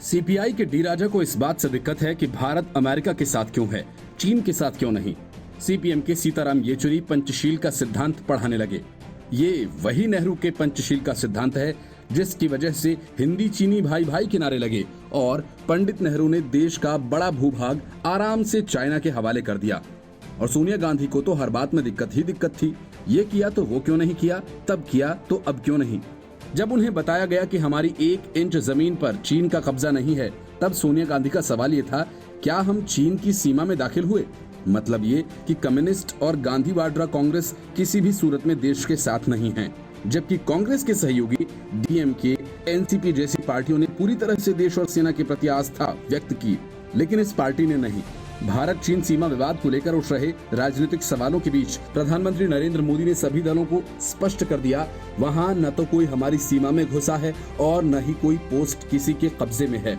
CPI के D राजा को इस बात से दिक्कत है कि भारत अमेरिका के साथ क्यों है, चीन के साथ क्यों नहीं। सीपीएम के सीताराम येचुरी पंचशील का सिद्धांत पढ़ाने लगे। ये वही नेहरू के पंचशील का सिद्धांत है जिसकी वजह से हिंदी चीनी भाई भाई किनारे लगे और पंडित नेहरू ने देश का बड़ा भूभाग आराम से चाइना के हवाले कर दिया। और सोनिया गांधी को तो हर बात में दिक्कत ही दिक्कत थी। ये किया तो वो क्यों नहीं किया, तब किया तो अब क्यों नहीं। जब उन्हें बताया गया कि हमारी 1 इंच जमीन पर चीन का कब्जा नहीं है, तब सोनिया गांधी का सवाल ये था, क्या हम चीन की सीमा में दाखिल हुए? मतलब ये कि कम्युनिस्ट और गांधी वाड्रा कांग्रेस किसी भी सूरत में देश के साथ नहीं है, जबकि कांग्रेस के सहयोगी डीएमके, एनसीपी जैसी पार्टियों ने पूरी तरह से देश और सेना के प्रति आस्था व्यक्त की, लेकिन इस पार्टी ने नहीं। भारत चीन सीमा विवाद को लेकर उठ रहे राजनीतिक सवालों के बीच प्रधानमंत्री नरेंद्र मोदी ने सभी दलों को स्पष्ट कर दिया, वहां न तो कोई हमारी सीमा में घुसा है और न ही कोई पोस्ट किसी के कब्जे में है।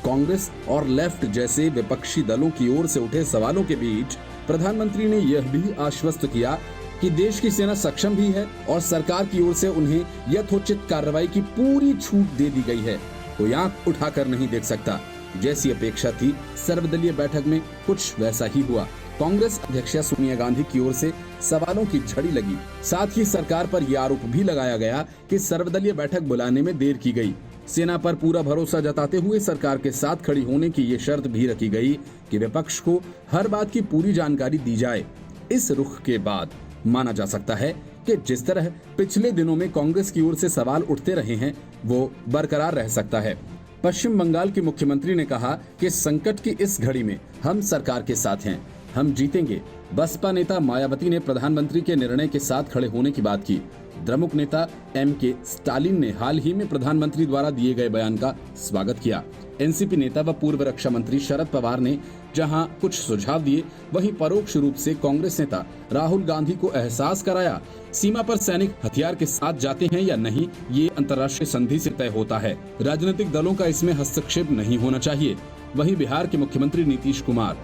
कांग्रेस और लेफ्ट जैसे विपक्षी दलों की ओर से उठे सवालों के बीच प्रधानमंत्री ने यह भी आश्वस्त किया कि देश की सेना सक्षम भी है और सरकार की ओर से उन्हें यथोचित कार्रवाई की पूरी छूट दे दी गई है। कोई आंख उठाकर नहीं देख सकता। जैसी अपेक्षा थी सर्वदलीय बैठक में कुछ वैसा ही हुआ। कांग्रेस अध्यक्षा सोनिया गांधी की ओर से सवालों की झड़ी लगी। साथ ही सरकार पर यह आरोप भी लगाया गया कि सर्वदलीय बैठक बुलाने में देर की गई। सेना पर पूरा भरोसा जताते हुए सरकार के साथ खड़ी होने की ये शर्त भी रखी गई कि विपक्ष को हर बात की पूरी जानकारी दी जाए। इस रुख के बाद माना जा सकता है कि जिस तरह पिछले दिनों में कांग्रेस की ओर से सवाल उठते रहे हैं, वो बरकरार रह सकता है। पश्चिम बंगाल के मुख्यमंत्री ने कहा कि संकट की इस घड़ी में हम सरकार के साथ हैं, हम जीतेंगे। बसपा नेता मायावती ने प्रधानमंत्री के निर्णय के साथ खड़े होने की बात की। द्रमुक नेता एमके स्टालिन ने हाल ही में प्रधानमंत्री द्वारा दिए गए बयान का स्वागत किया। एनसीपी नेता व पूर्व रक्षा मंत्री शरद पवार ने जहां कुछ सुझाव दिए, वहीं परोक्ष रूप से कांग्रेस नेता राहुल गांधी को एहसास कराया, सीमा पर सैनिक हथियार के साथ जाते हैं या नहीं, ये अंतर्राष्ट्रीय संधि से तय होता है। राजनीतिक दलों का इसमें हस्तक्षेप नहीं होना चाहिए। वहीं बिहार के मुख्यमंत्री नीतीश कुमार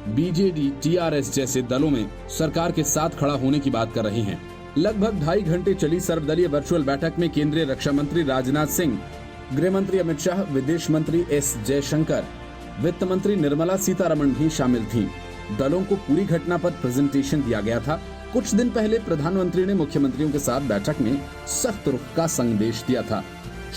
बीजेडी, टीआरएस जैसे दलों में सरकार के साथ खड़ा होने की बात कर रहे हैं। लगभग 2.5 घंटे चली सर्वदलीय वर्चुअल बैठक में केंद्रीय रक्षा मंत्री राजनाथ सिंह, गृह मंत्री अमित शाह, विदेश मंत्री एस जयशंकर, वित्त मंत्री निर्मला सीतारमण भी शामिल थीं। दलों को पूरी घटना पर प्रेजेंटेशन दिया गया था। कुछ दिन पहले प्रधानमंत्री ने मुख्यमंत्रियों के साथ बैठक में सख्त रुख का संदेश दिया था।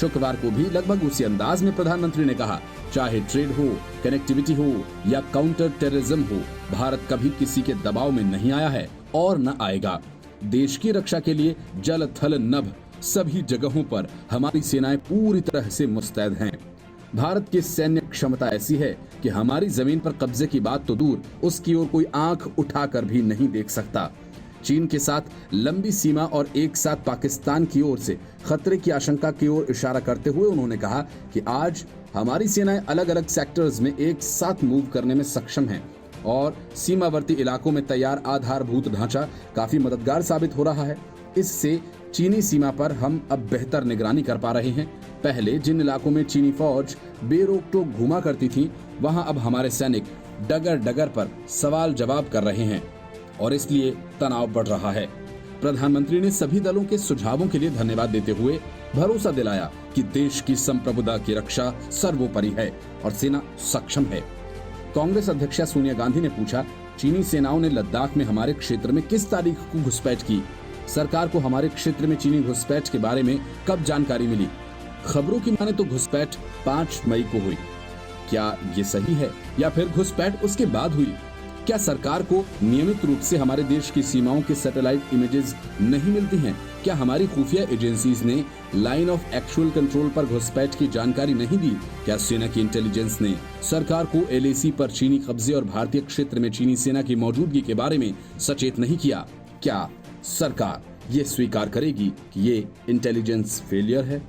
शुक्रवार को भी लगभग उसी अंदाज में प्रधानमंत्री ने कहा, चाहे ट्रेड हो, कनेक्टिविटी हो या काउंटर टेररिज्म हो, भारत कभी किसी के दबाव में नहीं आया है और न आएगा। देश की रक्षा के लिए जल, थल, नभ सभी जगहों पर हमारी सेनाएं पूरी तरह से मुस्तैद हैं। भारत की सैन्य क्षमता ऐसी है कि हमारी जमीन पर कब्जे की बात तो दूर, उसकी ओर कोई आंख उठाकर भी नहीं देख सकता। चीन के साथ लंबी सीमा और एक साथ पाकिस्तान की ओर से खतरे की आशंका की ओर इशारा करते हुए उन्होंने कहा कि आज हमारी सेनाएं अलग अलग सेक्टर्स में एक साथ मूव करने में सक्षम हैं और सीमावर्ती इलाकों में तैयार आधारभूत ढांचा काफी मददगार साबित हो रहा है। इससे चीनी सीमा पर हम अब बेहतर निगरानी कर पा रहे हैं। पहले जिन इलाकों में चीनी फौज बेरोक टोक घुमा करती थी, वहां अब हमारे सैनिक डगर डगर पर सवाल जवाब कर रहे हैं और इसलिए तनाव बढ़ रहा है। प्रधानमंत्री ने सभी दलों के सुझावों के लिए धन्यवाद देते हुए भरोसा दिलाया कि देश की संप्रभुता की रक्षा सर्वोपरि है और सेना सक्षम है। कांग्रेस अध्यक्षा सोनिया गांधी ने पूछा, चीनी सेनाओं ने लद्दाख में हमारे क्षेत्र में किस तारीख को घुसपैठ की? सरकार को हमारे क्षेत्र में चीनी घुसपैठ के बारे में कब जानकारी मिली? खबरों की माने तो घुसपैठ 5 मई को हुई। क्या ये सही है या फिर घुसपैठ उसके बाद हुई? क्या सरकार को नियमित रूप से हमारे देश की सीमाओं के सैटेलाइट इमेजेस नहीं मिलती हैं? क्या हमारी खुफिया एजेंसीज ने लाइन ऑफ एक्चुअल कंट्रोल पर घुसपैठ की जानकारी नहीं दी? क्या सेना की इंटेलिजेंस ने सरकार को एलएसी पर चीनी कब्जे और भारतीय क्षेत्र में चीनी सेना की मौजूदगी के बारे में सचेत नहीं किया? क्या सरकार ये स्वीकार करेगी कि ये इंटेलिजेंस फेलियर है?